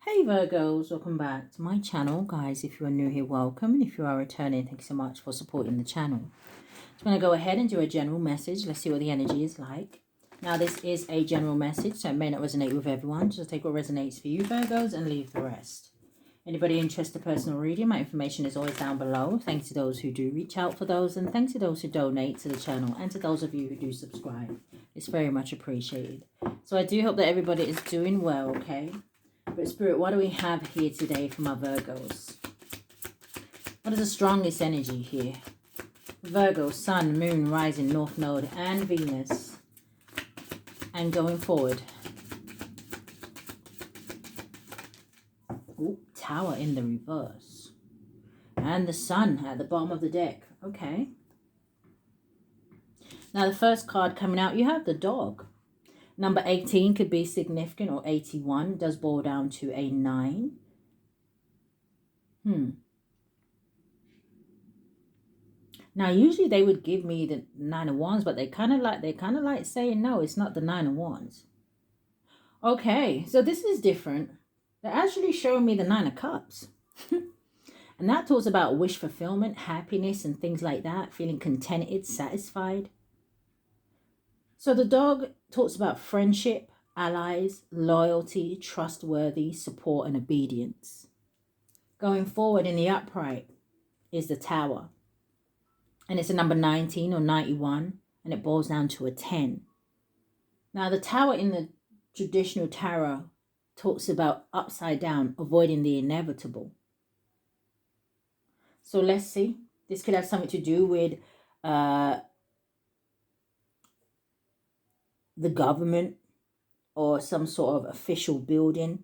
Hey Virgos, welcome back to my channel. Guys, if you are new here, welcome. And if you are returning, thank you so much for supporting the channel. I'm going to go ahead and do a general message. Let's see what the energy is like. Now, this is a general message, so it may not resonate with everyone. Just take what resonates for you, Virgos, and leave the rest. Anybody interested in personal reading, my information is always down below. Thanks to those who do reach out for those, and thanks to those who donate to the channel, and to those of you who do subscribe. It's very much appreciated. So I do hope that everybody is doing well, okay? But Spirit, what do we have here today for my Virgos? What is the strongest energy here? Virgo, Sun, Moon, Rising, North Node, and Venus. And going forward. Ooh, Tower in the reverse. And the Sun at the bottom of the deck. Okay. Now the first card coming out, you have the Dog. Number 18 could be significant, or 81. It does boil down to a 9. Now, usually they would give me the 9 of Wands, but they kind of like saying, no, it's not the 9 of Wands. Okay, so this is different. They're actually showing me the 9 of Cups. And that talks about wish fulfillment, happiness, and things like that. Feeling contented, satisfied. So the Dog talks about friendship, allies, loyalty, trustworthy, support, and obedience. Going forward in the upright is the Tower. And it's a number 19 or 91, and it boils down to a 10. Now, the Tower in the traditional tarot talks about upside down, avoiding the inevitable. So let's see. This could have something to do with the government or some sort of official building.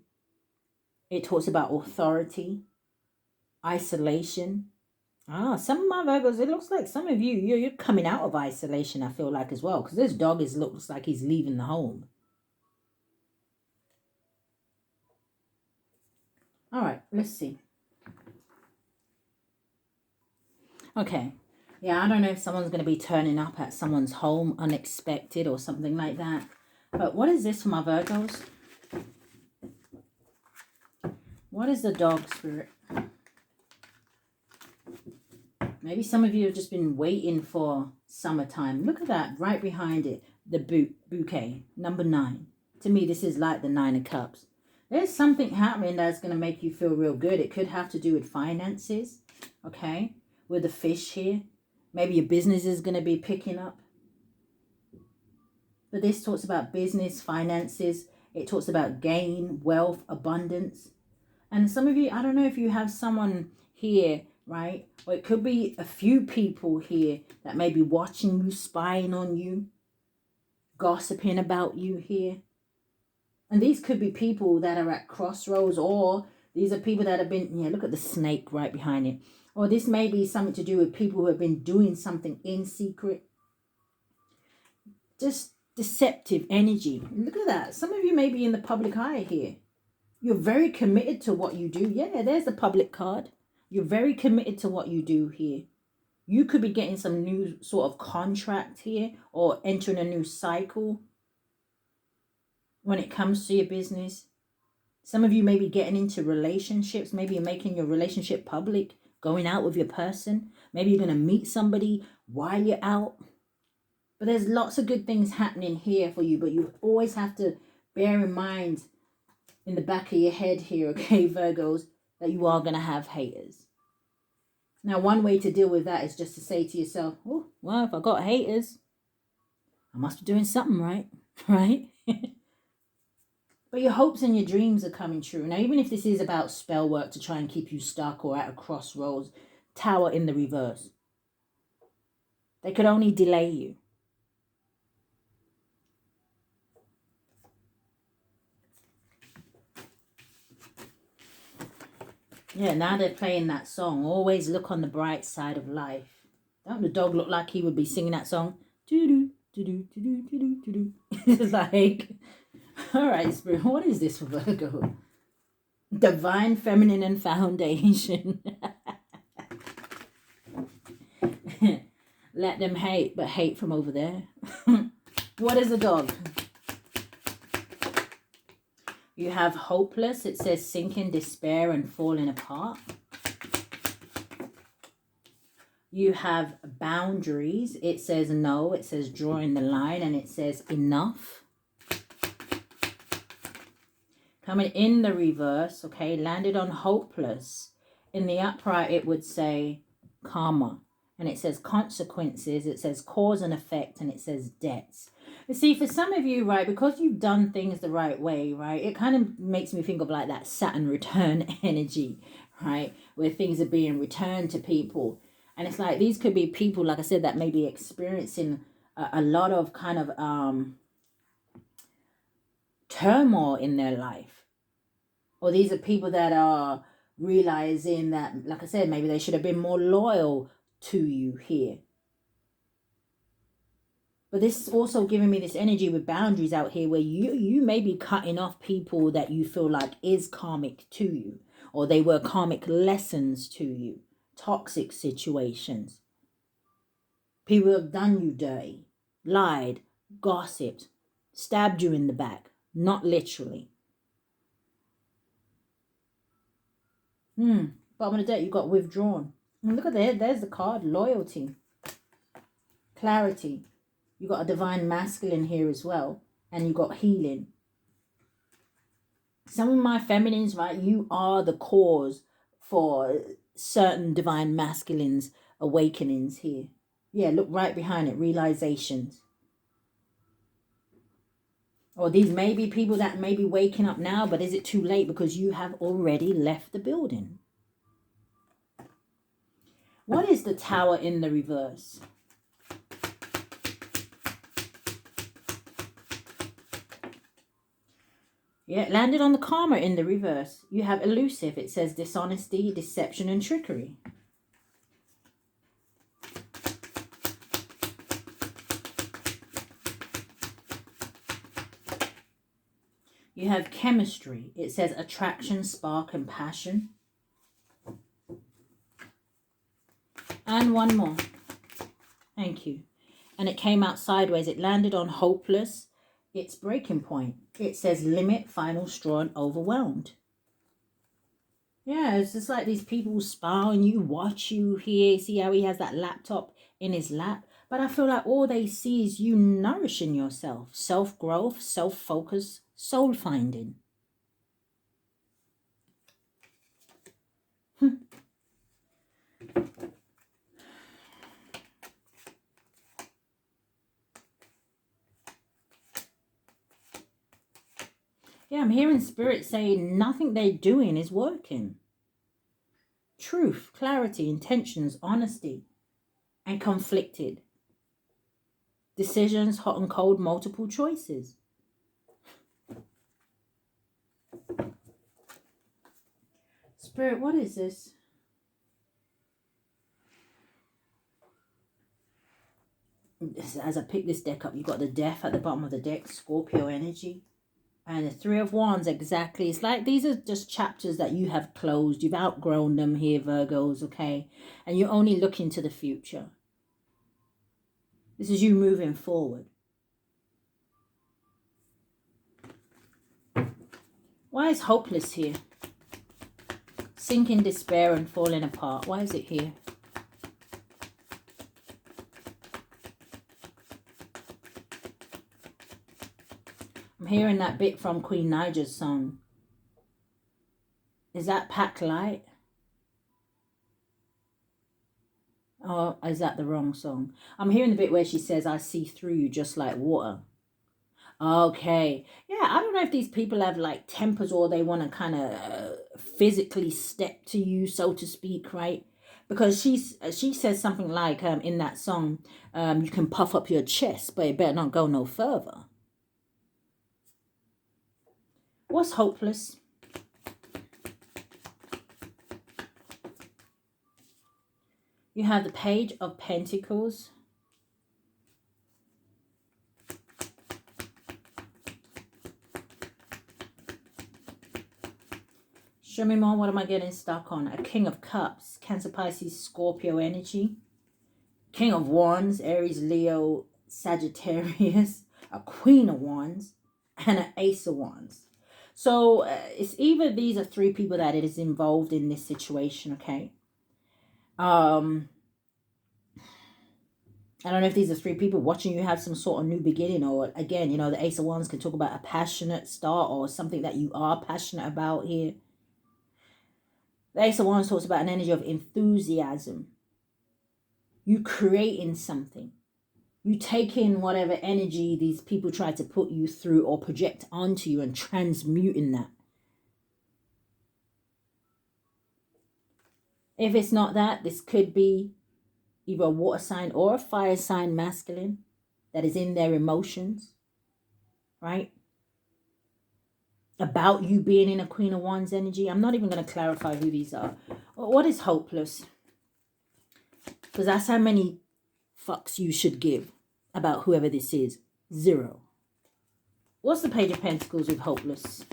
It talks about authority, isolation. Some of my Virgos, it looks like some of you're coming out of isolation, I feel like, as well. Because this dog looks like he's leaving the home. All right, let's see. Okay. Yeah, I don't know if someone's going to be turning up at someone's home unexpected or something like that. But what is this for my Virgos? What is the Dog, Spirit? Maybe some of you have just been waiting for summertime. Look at that, right behind it. The bouquet, number 9. To me, this is like the 9 of Cups. There's something happening that's going to make you feel real good. It could have to do with finances, okay? With the fish here. Maybe your business is going to be picking up. But this talks about business, finances. It talks about gain, wealth, abundance. And some of you, I don't know if you have someone here, right? Or it could be a few people here that may be watching you, spying on you, gossiping about you here. And these could be people that are at crossroads, or these are people that have been, yeah, look at the snake right behind it. Or this may be something to do with people who have been doing something in secret. Just deceptive energy. Look at that. Some of you may be in the public eye here. You're very committed to what you do. Yeah, there's the public card. You're very committed to what you do here. You could be getting some new sort of contract here, or entering a new cycle when it comes to your business. Some of you may be getting into relationships. Maybe you're making your relationship public, going out with your person. Maybe you're going to meet somebody while you're out. But there's lots of good things happening here for you. But you always have to bear in mind in the back of your head here, okay, Virgos, that you are going to have haters. Now, one way to deal with that is just to say to yourself, oh, well, if I got haters, I must be doing something right, right? But your hopes and your dreams are coming true. Now, even if this is about spell work to try and keep you stuck or at a crossroads, Tower in the reverse, they could only delay you. Yeah, now they're playing that song. Always look on the bright side of life. Don't the dog look like he would be singing that song? Do-do, do-do, do-do, do-do, do-do. It's like, all right, Spirit, what is this for Virgo? Divine Feminine and Foundation. Let them hate, but hate from over there. What is the Dog? You have hopeless. It says sinking, despair, and falling apart. You have boundaries. It says no. It says drawing the line, and it says enough. Coming in the reverse, okay, landed on hopeless. In the upright, it would say karma. And it says consequences. It says cause and effect, and it says debts. You see, for some of you, right, because you've done things the right way, right, it kind of makes me think of like that Saturn return energy, right, where things are being returned to people. And it's like these could be people, like I said, that may be experiencing a lot of kind of turmoil in their life. Or these are people that are realizing that, like I said, maybe they should have been more loyal to you here. But this is also giving me this energy with boundaries out here where you may be cutting off people that you feel like is karmic to you. Or they were karmic lessons to you. Toxic situations. People have done you dirty. Lied. Gossiped. Stabbed you in the back. Not literally. Bottom of the deck, you got withdrawn. And look at there. There's the card. Loyalty. Clarity. You got a divine masculine here as well. And you got healing. Some of my feminines, right, you are the cause for certain divine masculines awakenings here. Yeah, look right behind it. Realizations. Or these may be people that may be waking up now, but is it too late because you have already left the building? What is the Tower in the reverse? Yeah, it landed on the Karma in the reverse. You have elusive. It says dishonesty, deception, and trickery. You have chemistry. It says attraction, spark, and passion. And one more. Thank you. And it came out sideways. It landed on hopeless. It's breaking point. It says limit, final straw, and overwhelmed. Yeah, it's just like these people spy on you, watch you here. See how he has that laptop in his lap? But I feel like all they see is you nourishing yourself. Self-growth, self-focus, soul-finding. Yeah, I'm hearing spirit say nothing they're doing is working. Truth, clarity, intentions, honesty, and conflicted. Decisions, hot and cold, multiple choices. Spirit, what is this? As I pick this deck up, you've got the Death at the bottom of the deck, Scorpio energy. And the Three of Wands, exactly. It's like these are just chapters that you have closed. You've outgrown them here, Virgos, okay? And you're only looking to the future. This is you moving forward. Why is hopeless here? Sinking, despair, and falling apart. Why is it here? I'm hearing that bit from Queen Niger's song. Is that Pack Light? Or is that the wrong song? I'm hearing the bit where she says, I see through you just like water. Okay. Yeah, I don't know if these people have like tempers or they want to kind of physically step to you, so to speak, right? Because she says something like in that song, you can puff up your chest, but it better not go no further. What's hopeless? You have the Page of Pentacles. Show me more. What am I getting stuck on? A King of Cups. Cancer, Pisces, Scorpio energy. King of Wands. Aries, Leo, Sagittarius. A Queen of Wands. And an Ace of Wands. So it's either these are three people that it is involved in this situation, okay? I don't know if these are three people watching you have some sort of new beginning, or again, you know, the Ace of Wands can talk about a passionate start or something that you are passionate about here. The Ace of Wands talks about an energy of enthusiasm. You creating something. You take in whatever energy these people try to put you through or project onto you and transmuting that. If it's not that, this could be either a water sign or a fire sign masculine that is in their emotions, right? About you being in a Queen of Wands energy. I'm not even going to clarify who these are. What is hopeless? Because that's how many fucks you should give about whoever this is. 0. What's the Page of Pentacles with hopeless?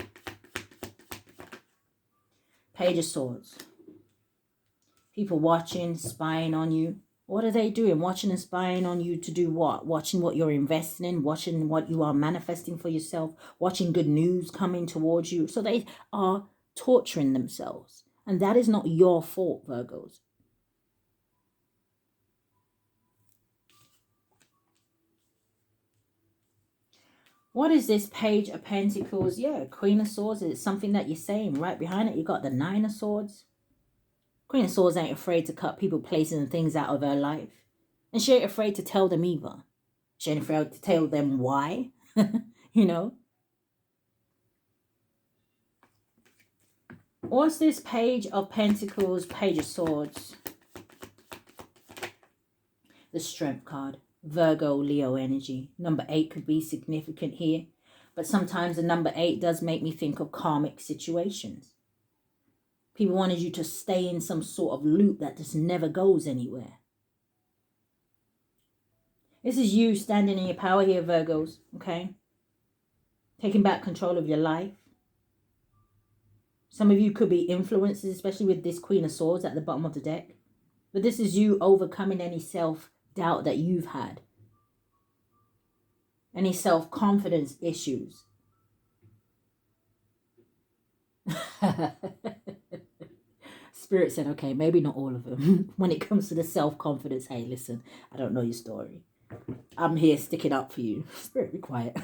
Page of Swords. People watching, spying on you. What are they doing? Watching and spying on you to do what? Watching what you're investing in, watching what you are manifesting for yourself, watching good news coming towards you. So they are torturing themselves. And that is not your fault, Virgos. What is this Page of Pentacles? Yeah, Queen of Swords. It's something that you're saying. Right behind it, you got the Nine of Swords. Queen of Swords ain't afraid to cut people, places, and things out of her life. And she ain't afraid to tell them either. She ain't afraid to tell them why. You know? What's this Page of Pentacles, Page of Swords? The Strength card. Virgo, Leo energy. Number 8 could be significant here. But sometimes the number 8 does make me think of karmic situations. People wanted you to stay in some sort of loop that just never goes anywhere. This is you standing in your power here, Virgos, okay? Taking back control of your life. Some of you could be influences, especially with this Queen of Swords at the bottom of the deck. But this is you overcoming any self-doubt that you've had. Any self-confidence issues. Spirit said, okay, maybe not all of them. When it comes to the self-confidence, hey, listen, I don't know your story. I'm here sticking up for you. Spirit, be quiet.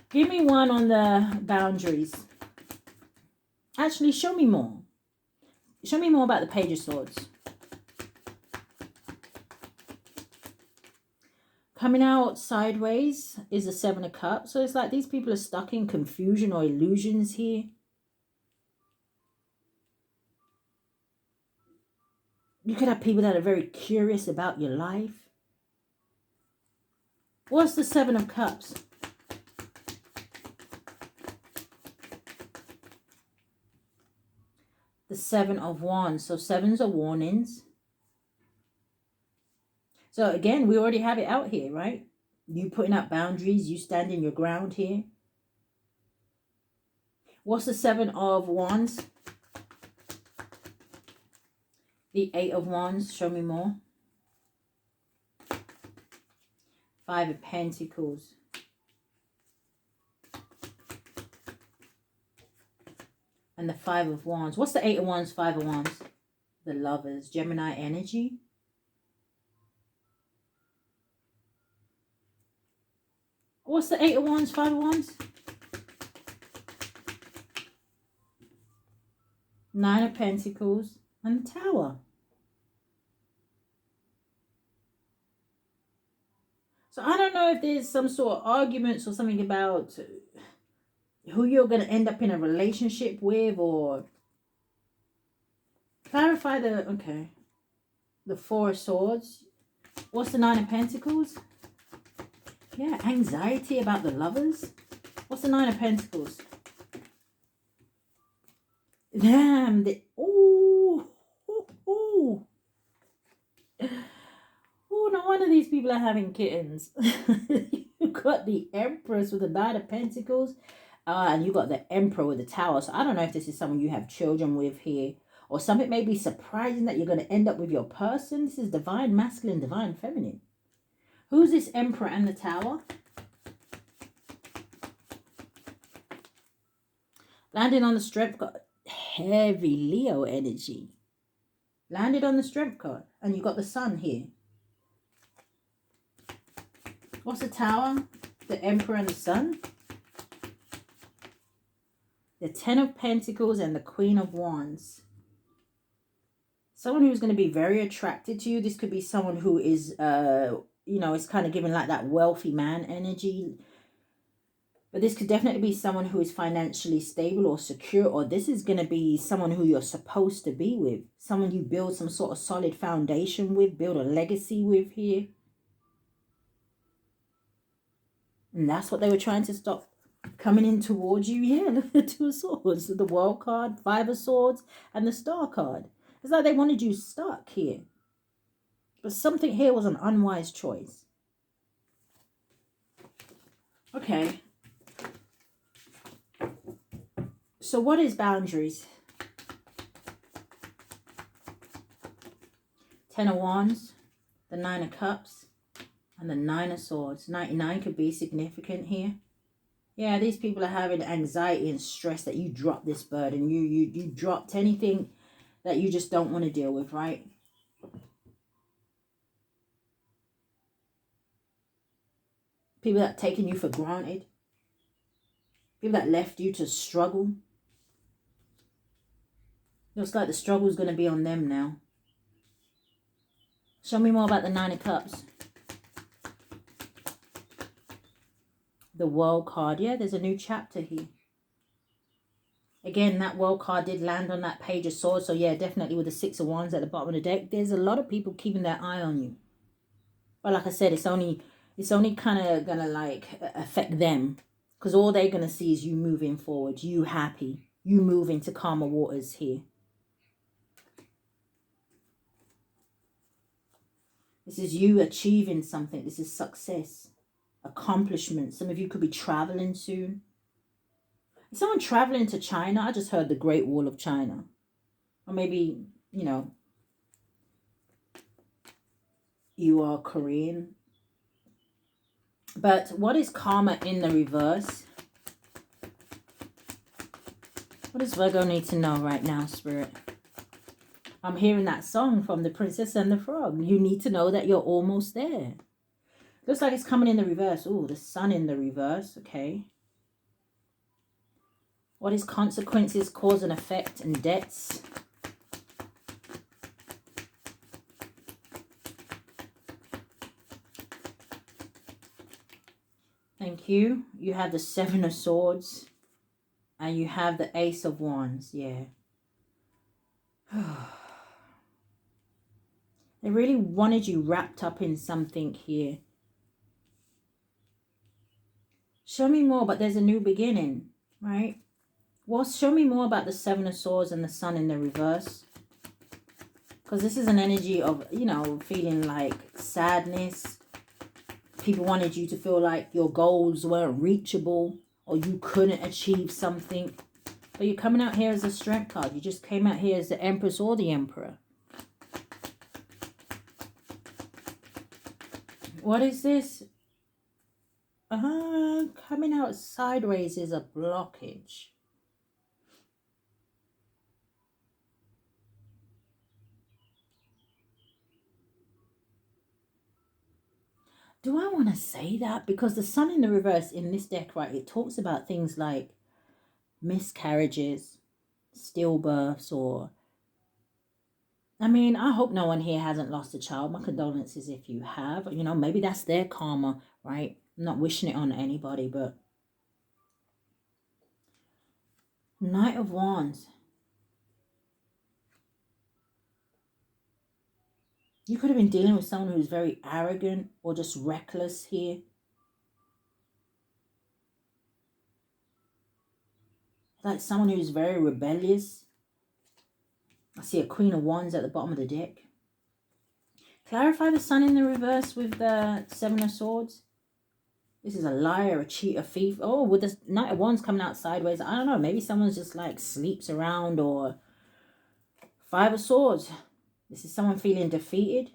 Give me one on the boundaries. Actually, show me more. Show me more about the Page of Swords. Coming out sideways is the Seven of Cups. So it's like these people are stuck in confusion or illusions here. You could have people that are very curious about your life. What's the Seven of Cups? The Seven of Wands. So sevens are warnings. So again, we already have it out here, right? You putting up boundaries. You standing your ground here. What's the Seven of Wands? The Eight of Wands. Show me more. Five of Pentacles. And the Five of Wands. What's the Eight of Wands, Five of Wands? The Lovers. Gemini energy. What's the Eight of Wands, Five of Wands? Nine of Pentacles. And the Tower. So I don't know if there's some sort of arguments or something about who you're going to end up in a relationship with, or clarify the, okay, the Four of Swords. What's the Nine of Pentacles? Yeah, anxiety about the lovers. What's the Nine of Pentacles? Damn, ooh. Oh, no wonder these people are having kittens. You got the Empress with the Nine of Pentacles. And you got the Emperor with the Tower. So I don't know if this is someone you have children with here. Or something may be surprising that you're going to end up with your person. This is divine masculine, divine feminine. Who's this Emperor and the Tower? Landed on the Strength card. Heavy Leo energy. Landed on the Strength card. And you got the Sun here. What's the Tower? The Emperor and the Sun. The Ten of Pentacles and the Queen of Wands. Someone who's going to be very attracted to you. This could be someone who is, you know, is kind of giving like that wealthy man energy. But this could definitely be someone who is financially stable or secure. Or this is going to be someone who you're supposed to be with. Someone you build some sort of solid foundation with. Build a legacy with here. And that's what they were trying to stop coming in towards you. Yeah, look at the Two of Swords. The World card, Five of Swords, and the Star card. It's like they wanted you stuck here. But something here was an unwise choice. Okay. So what is boundaries? Ten of Wands, the Nine of Cups, and the Nine of Swords. 99 could be significant here. Yeah, these people are having anxiety and stress that you dropped this burden. You dropped anything that you just don't want to deal with, right? People that taken you for granted. People that left you to struggle. Looks like the struggle is going to be on them now. Show me more about the Nine of Cups. The World card. Yeah, there's a new chapter here. Again, that World card did land on that Page of Swords. So yeah, definitely with the Six of Wands at the bottom of the deck. There's a lot of people keeping their eye on you. But like I said, it's only kind of going to like affect them. Because all they're going to see is you moving forward. You happy. You move into calmer waters here. This is you achieving something. This is success. Accomplishment. Some of you could be traveling soon. Is someone traveling to China? I just heard the Great Wall of China. Or maybe, you know, you are Korean. But what is karma in the reverse? What does Virgo need to know right now, Spirit? I'm hearing that song from The Princess and the Frog. You need to know that you're almost there. Looks like it's coming in the reverse. Oh, the Sun in the reverse. Okay. What is consequences, cause and effect, and debts? Thank you. You have the Seven of Swords. And you have the Ace of Wands. Yeah. They really wanted you wrapped up in something here. Show me more, but there's a new beginning, right? Well, show me more about the Seven of Swords and the Sun in the reverse. Because this is an energy of, you know, feeling like sadness. People wanted you to feel like your goals weren't reachable or you couldn't achieve something. But you're coming out here as a Strength card. You just came out here as the Empress or the Emperor. What is this? Coming out sideways is a blockage. Do I want to say that? Because the Sun in the reverse in this deck, right, it talks about things like miscarriages, stillbirths, or... I mean, I hope no one here hasn't lost a child. My condolences if you have. You know, maybe that's their karma, right? I'm not wishing it on anybody, but... Knight of Wands. You could have been dealing with someone who's very arrogant or just reckless here. Like someone who's very rebellious. I see a Queen of Wands at the bottom of the deck. Clarify the Sun in the reverse with the Seven of Swords. This is a liar, a cheat, a thief. Oh, with the Knight of Wands coming out sideways. I don't know. Maybe someone's just like sleeps around, or Five of Swords. This is someone feeling defeated.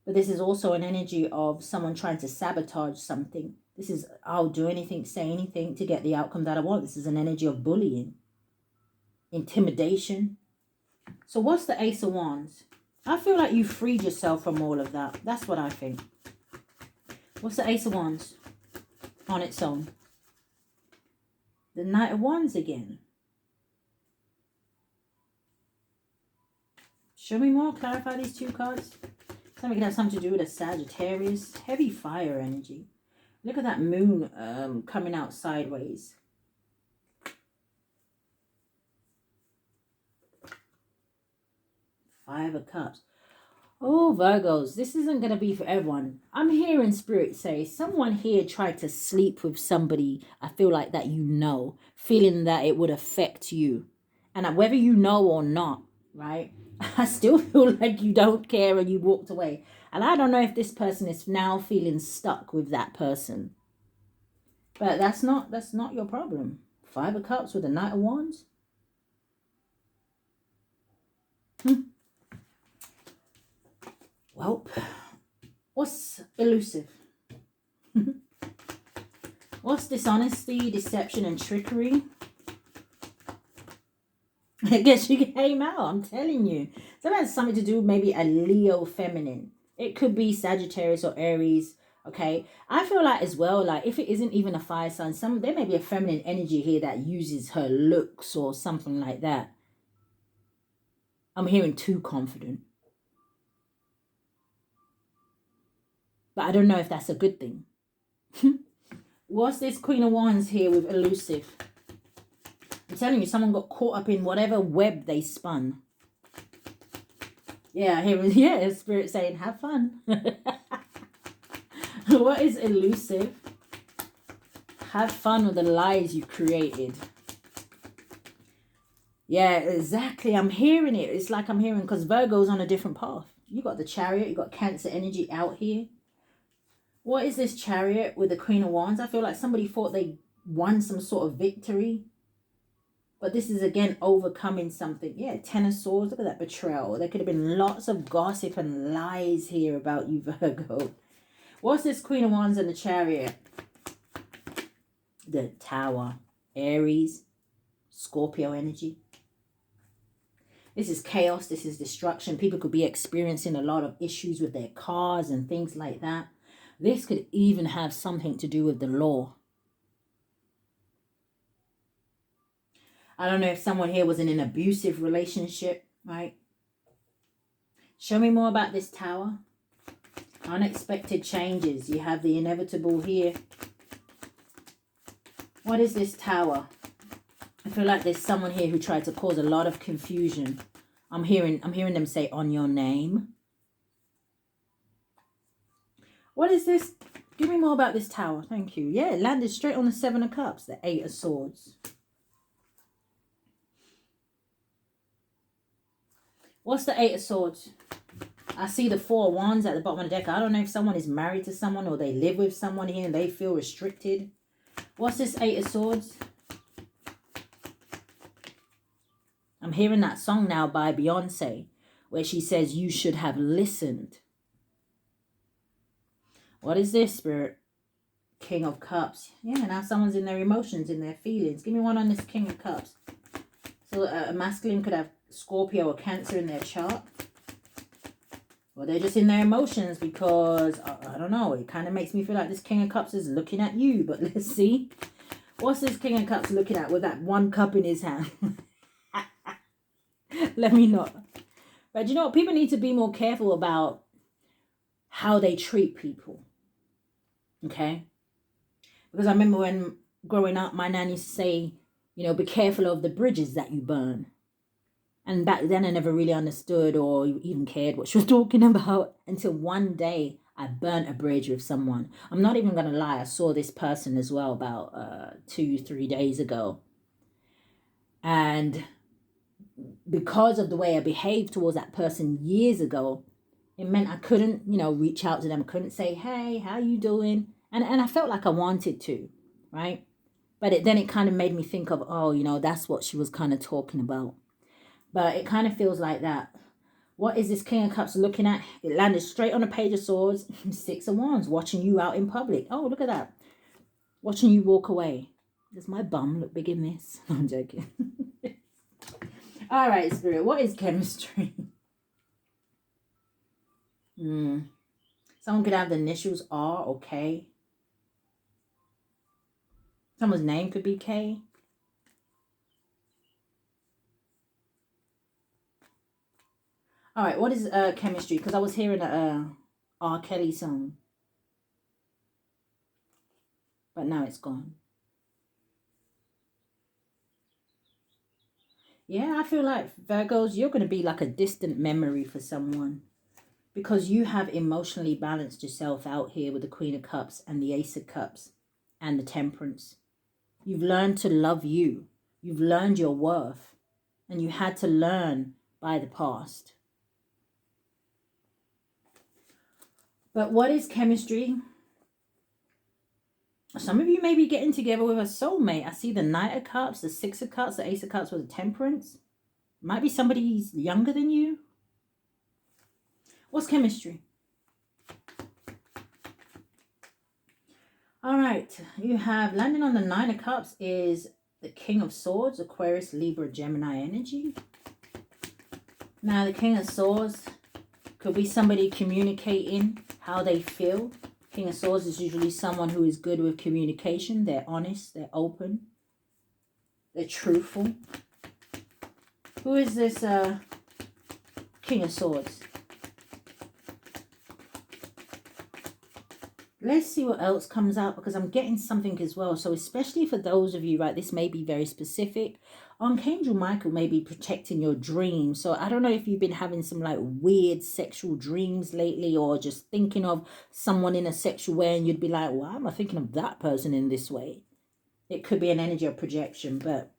But this is also an energy of someone trying to sabotage something. This is, I'll do anything, say anything to get the outcome that I want. This is an energy of bullying. intimidation. So what's the Ace of Wands? I feel like you freed yourself from all of that. That's what I think. What's the Ace of Wands on its own? The Knight of Wands again. Show me more. Clarify these two cards. Something can have something to do with a Sagittarius. Heavy fire energy. Look at that moon coming out sideways. Five of Cups. Oh, Virgos, this isn't going to be for everyone. I'm hearing Spirit say someone here tried to sleep with somebody, I feel like that you know, feeling that it would affect you. And whether you know or not, right, I still feel like you don't care and you walked away. And I don't know if this person is now feeling stuck with that person. But that's not your problem. Five of Cups with the Knight of Wands. Well, what's elusive? What's dishonesty, deception, and trickery? I guess you came out, I'm telling you. So that has something to do with maybe a Leo feminine. It could be Sagittarius or Aries, okay? I feel like as well, like if it isn't even a fire sign, there may be a feminine energy here that uses her looks or something like that. I'm hearing too confident. But I don't know if that's a good thing. What's this Queen of Wands here with elusive? I'm telling you, someone got caught up in whatever web they spun. Yeah, yeah, Spirit saying, have fun. What is elusive? Have fun with the lies you created. Yeah, exactly. I'm hearing it. It's like I'm hearing, because Virgo's on a different path. You got the Chariot, you got Cancer energy out here. What is this Chariot with the Queen of Wands? I feel like somebody thought they won some sort of victory. But this is, again, overcoming something. Yeah, Ten of Swords. Look at that betrayal. There could have been lots of gossip and lies here about you, Virgo. What's this Queen of Wands and the Chariot? The Tower. Aries. Scorpio energy. This is chaos. This is destruction. People could be experiencing a lot of issues with their cars and things like that. This could even have something to do with the law. I don't know if someone here was in an abusive relationship, right? Show me more about this Tower. Unexpected changes. You have the inevitable here. What is this Tower? I feel like there's someone here who tried to cause a lot of confusion. I'm hearing them say on your name. What is this? Give me more about this Tower. Thank you. Yeah, it landed straight on the Seven of Cups, the Eight of Swords. What's the Eight of Swords? I see the Four of Wands at the bottom of the deck. I don't know if someone is married to someone or they live with someone here and they feel restricted. What's this Eight of Swords? I'm hearing that song now by Beyonce where she says you should have listened. What is this, Spirit? King of Cups. Yeah, now someone's in their emotions, in their feelings. Give me one on this King of Cups. So a masculine could have Scorpio or Cancer in their chart. Well, they're just in their emotions because, I don't know, it kind of makes me feel like this King of Cups is looking at you. But let's see. What's this King of Cups looking at with that one cup in his hand? Let me know. But you know what? People need to be more careful about how they treat people. Okay? Because I remember when growing up, my nan used to say, you know, be careful of the bridges that you burn. And back then I never really understood or even cared what she was talking about until one day I burnt a bridge with someone. I'm not even going to lie. I saw this person as well about 2-3 days ago. And because of the way I behaved towards that person years ago, it meant I couldn't, you know, reach out to them. I couldn't say, hey, how you doing? And I felt like I wanted to, right? But then it kind of made me think of, oh, you know, that's what she was kind of talking about. But it kind of feels like that. What is this King of Cups looking at? It landed straight on a Page of Swords. Six of Wands, watching you out in public. Oh, look at that. Watching you walk away. Does my bum look big in this? No, I'm joking. All right, Spirit. What is chemistry? Someone could have the initials R or K. Someone's name could be K. All right, what is chemistry? Because I was hearing a R. Kelly song, but now it's gone. Yeah, I feel like Virgos, you're going to be like a distant memory for someone because you have emotionally balanced yourself out here with the Queen of Cups and the Ace of Cups and the Temperance. You've learned to love you. You've learned your worth, and you had to learn by the past. But what is chemistry? Some of you may be getting together with a soulmate. I see the Knight of Cups, the Six of Cups, the Ace of Cups with the Temperance. Might be somebody younger than you. What's chemistry? All right, you have landing on the Nine of Cups is the King of Swords, Aquarius, Libra, Gemini energy. Now, the King of Swords could be somebody communicating how they feel. King of Swords is usually someone who is good with communication. They're honest, they're open, they're truthful. Who is this King of Swords? Let's see what else comes out because I'm getting something as well. So especially for those of you, right, this may be very specific. Archangel Michael may be protecting your dreams. So I don't know if you've been having some like weird sexual dreams lately or just thinking of someone in a sexual way and you'd be like, why am I thinking of that person in this way? It could be an energy of projection, but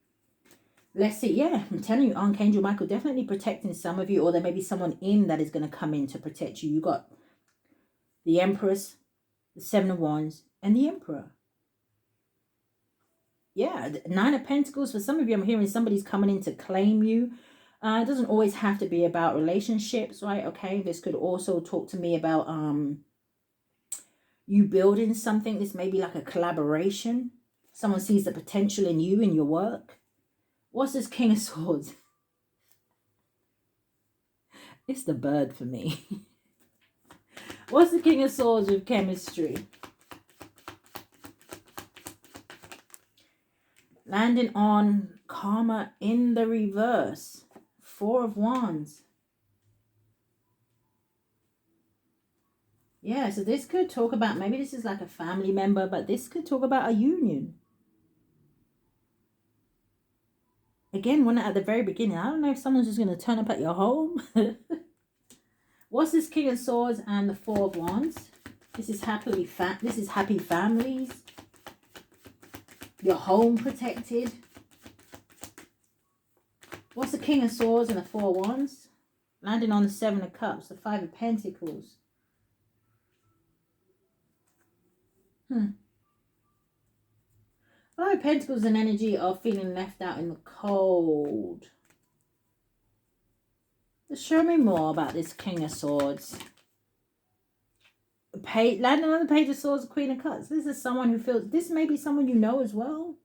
let's see. Yeah, I'm telling you, Archangel Michael definitely protecting some of you, or there may be someone in that is going to come in to protect you. You got the Empress, the Seven of Wands, and the Emperor. Yeah, Nine of Pentacles. For some of you, I'm hearing somebody's coming in to claim you. It doesn't always have to be about relationships, right? Okay, this could also talk to me about you building something. This may be like a collaboration. Someone sees the potential in you, in your work. What's this King of Swords? It's the bird for me. What's the King of Swords with chemistry? Landing on karma in the reverse. Four of Wands. Yeah, so this could talk about, maybe this is like a family member, but this could talk about a union. Again, when at the very beginning, I don't know if someone's just going to turn up at your home. What's this King of Swords and the Four of Wands? This is happy families. Your home protected. What's the King of Swords and the Four of Wands? Landing on the Seven of Cups, the Five of Pentacles. Five of Pentacles and energy of feeling left out in the cold. Just show me more about this King of Swords. Landing on the Page of Swords, Queen of Cups. This is someone who feels, this may be someone you know as well.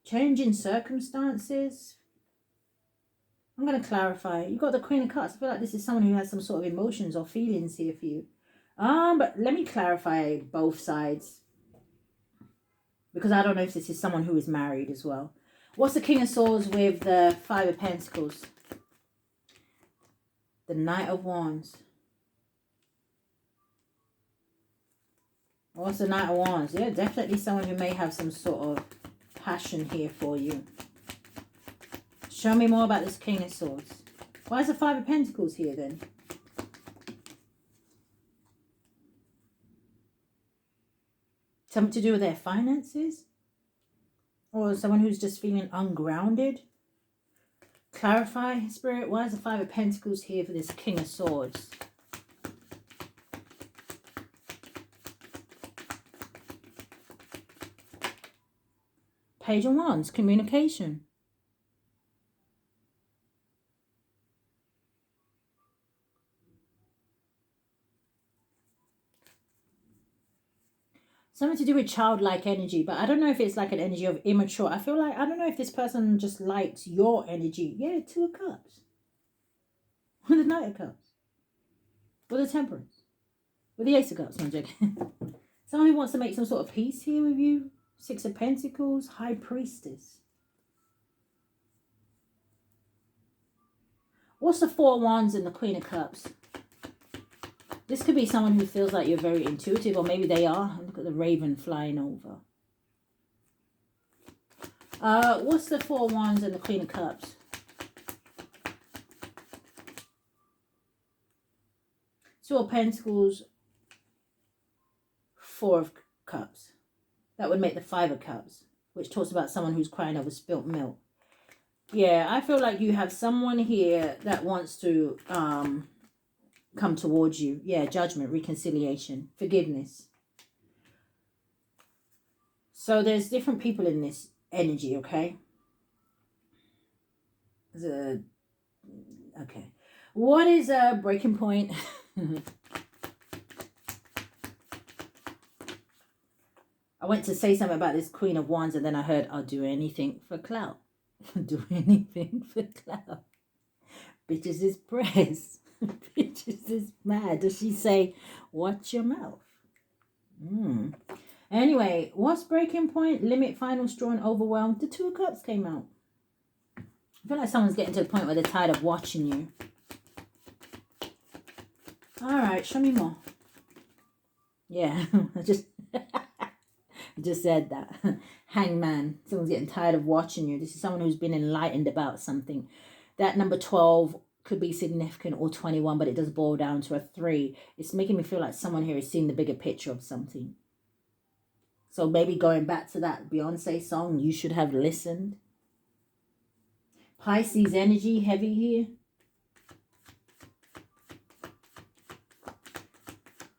Changing circumstances. I'm going to clarify. You got the Queen of Cups. I feel like this is someone who has some sort of emotions or feelings here for you. But let me clarify both sides. Because I don't know if this is someone who is married as well. What's the King of Swords with the Five of Pentacles? The Knight of Wands. What's the Knight of Wands? Yeah, definitely someone who may have some sort of passion here for you. Show me more about this King of Swords. Why is the Five of Pentacles here then? Something to do with their finances? Or someone who's just feeling ungrounded? Clarify, Spirit. Why is the Five of Pentacles here for this King of Swords? Page of Wands, communication. Something to do with childlike energy, but I don't know if it's like an energy of immature. I feel like, I don't know if this person just likes your energy. Yeah, Two of Cups. With the Knight of Cups. With the Temperance. With the Ace of Cups. No, I'm joking. Someone who wants to make some sort of peace here with you. Six of Pentacles. High Priestess. What's the Four of Wands and the Queen of Cups? This could be someone who feels like you're very intuitive, or maybe they are. Look at the raven flying over. What's the Four of Wands and the Queen of Cups? Two of Pentacles, Four of Cups. That would make the Five of Cups, which talks about someone who's crying over spilt milk. Yeah, I feel like you have someone here that wants to come towards you. Yeah, judgment, reconciliation, forgiveness. So there's different people in this energy, okay? Okay. What is a breaking point? I went to say something about this Queen of Wands, and then I heard, I'll do anything for clout. Do anything for clout. Bitches is press. Bitches is mad. Does she say, watch your mouth? Anyway, what's breaking point? Limit, final straw, and overwhelmed. The Two of Cups came out. I feel like someone's getting to the point where they're tired of watching you. All right, show me more. Yeah, I just said that. Hangman. Someone's getting tired of watching you. This is someone who's been enlightened about something. That number 12 could be significant, or 21, but it does boil down to a 3. It's making me feel like someone here is seeing the bigger picture of something. So maybe going back to that Beyonce song, You Should Have Listened. Pisces energy, heavy here.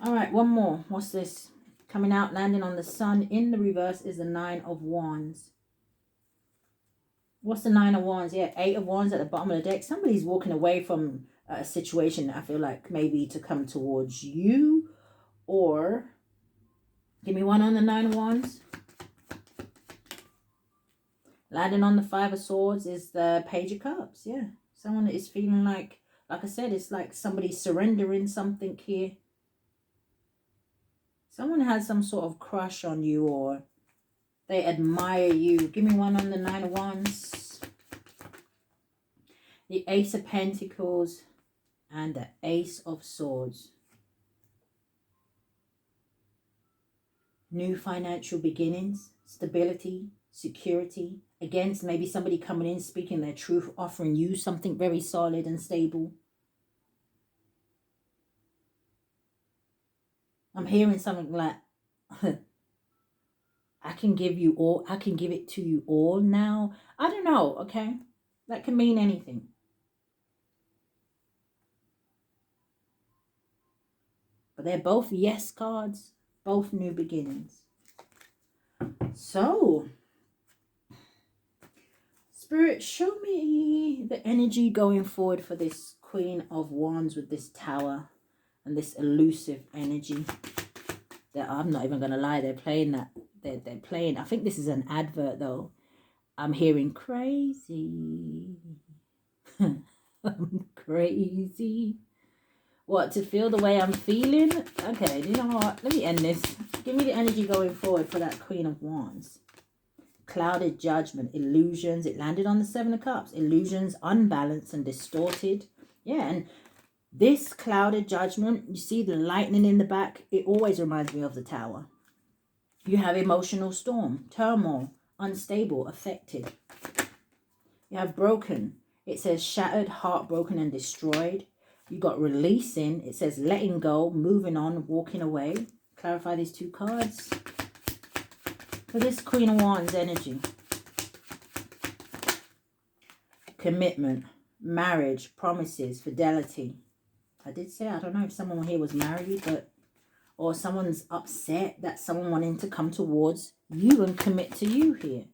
All right, one more. What's this? Coming out, landing on the sun in the reverse is the Nine of Wands. What's the Nine of Wands? Yeah, Eight of Wands at the bottom of the deck. Somebody's walking away from a situation, I feel like, maybe to come towards you. Or, give me one on the Nine of Wands. Landing on the Five of Swords is the Page of Cups. Yeah, someone is feeling like I said, it's like somebody surrendering something here. Someone has some sort of crush on you, or they admire you. Give me one on the Nine of Wands. The Ace of Pentacles and the Ace of Swords. New financial beginnings, stability, security. Against maybe somebody coming in, speaking their truth, offering you something very solid and stable. I'm hearing something like, I can give you all, I can give it to you all now. I don't know, okay? That can mean anything. But they're both yes cards, both new beginnings. So, Spirit, show me the energy going forward for this Queen of Wands with this Tower and this elusive energy. That I'm not even going to lie, they're playing that. They're playing. I think this is an advert though. I'm hearing crazy. I'm crazy. What, to feel the way I'm feeling? Okay, you know what? Let me end this. Give me the energy going forward for that Queen of Wands. Clouded judgment, illusions. It landed on the Seven of Cups. Illusions, unbalanced and distorted. Yeah, and this clouded judgment, you see the lightning in the back? It always reminds me of the Tower. You have emotional storm, turmoil, unstable, affected. You have broken. It says shattered, heartbroken, and destroyed. You got releasing. It says letting go, moving on, walking away. Clarify these two cards. For this Queen of Wands energy. Commitment, marriage, promises, fidelity. I did say, I don't know if someone here was married, but or someone's upset that someone wanting to come towards you and commit to you here.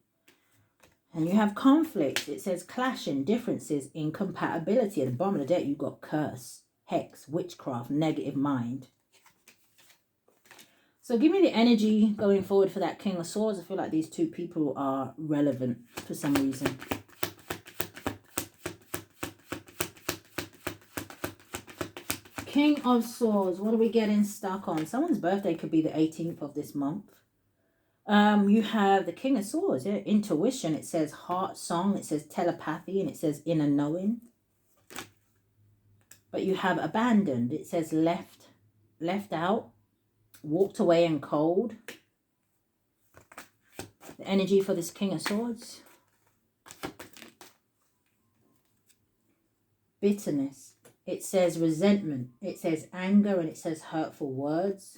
And you have conflict. It says clashing, differences, incompatibility. At the bottom of the deck, you've got curse, hex, witchcraft, negative mind. So give me the energy going forward for that King of Swords. I feel like these two people are relevant for some reason. King of Swords. What are we getting stuck on? Someone's birthday could be the 18th of this month. You have the King of Swords. Yeah, intuition. It says heart song. It says telepathy. And it says inner knowing. But you have abandoned. It says left out. Walked away and cold. The energy for this King of Swords. Bitterness. It says resentment. It says anger, and it says hurtful words.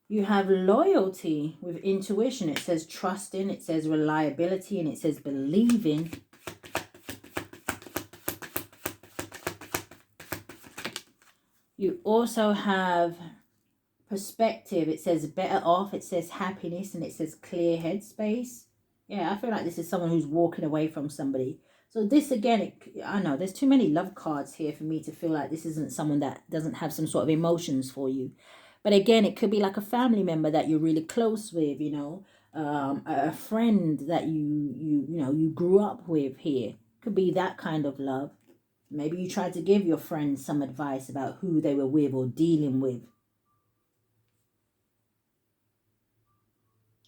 You have loyalty with intuition. It says trusting. It says reliability, and it says believing. You also have perspective. It says better off. It says happiness, and it says clear headspace. Yeah, I feel like this is someone who's walking away from somebody. So this again, I know there's too many love cards here for me to feel like this isn't someone that doesn't have some sort of emotions for you. But again, it could be like a family member that you're really close with, you know, a friend that you grew up with here. Could be that kind of love. Maybe you tried to give your friends some advice about who they were with or dealing with.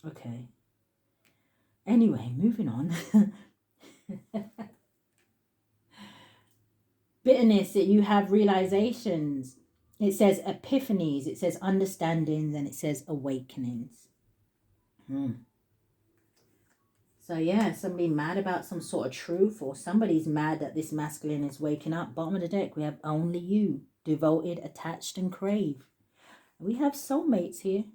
Okay. Anyway, moving on. Bitterness, that you have realizations. It says epiphanies, it says understandings, and it says awakenings. So yeah, somebody mad about some sort of truth, or somebody's mad that this masculine is waking up. Bottom of the deck, we have only you, devoted, attached, and crave. We have soulmates here.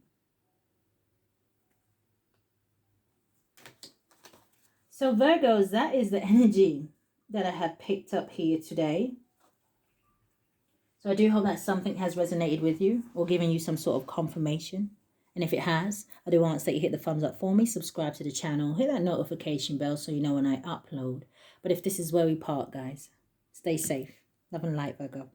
So Virgos, that is the energy that I have picked up here today. So I do hope that something has resonated with you or given you some sort of confirmation. And if it has, I do ask that you hit the thumbs up for me, subscribe to the channel, hit that notification bell so you know when I upload. But if this is where we part, guys, stay safe. Love and light, Virgo.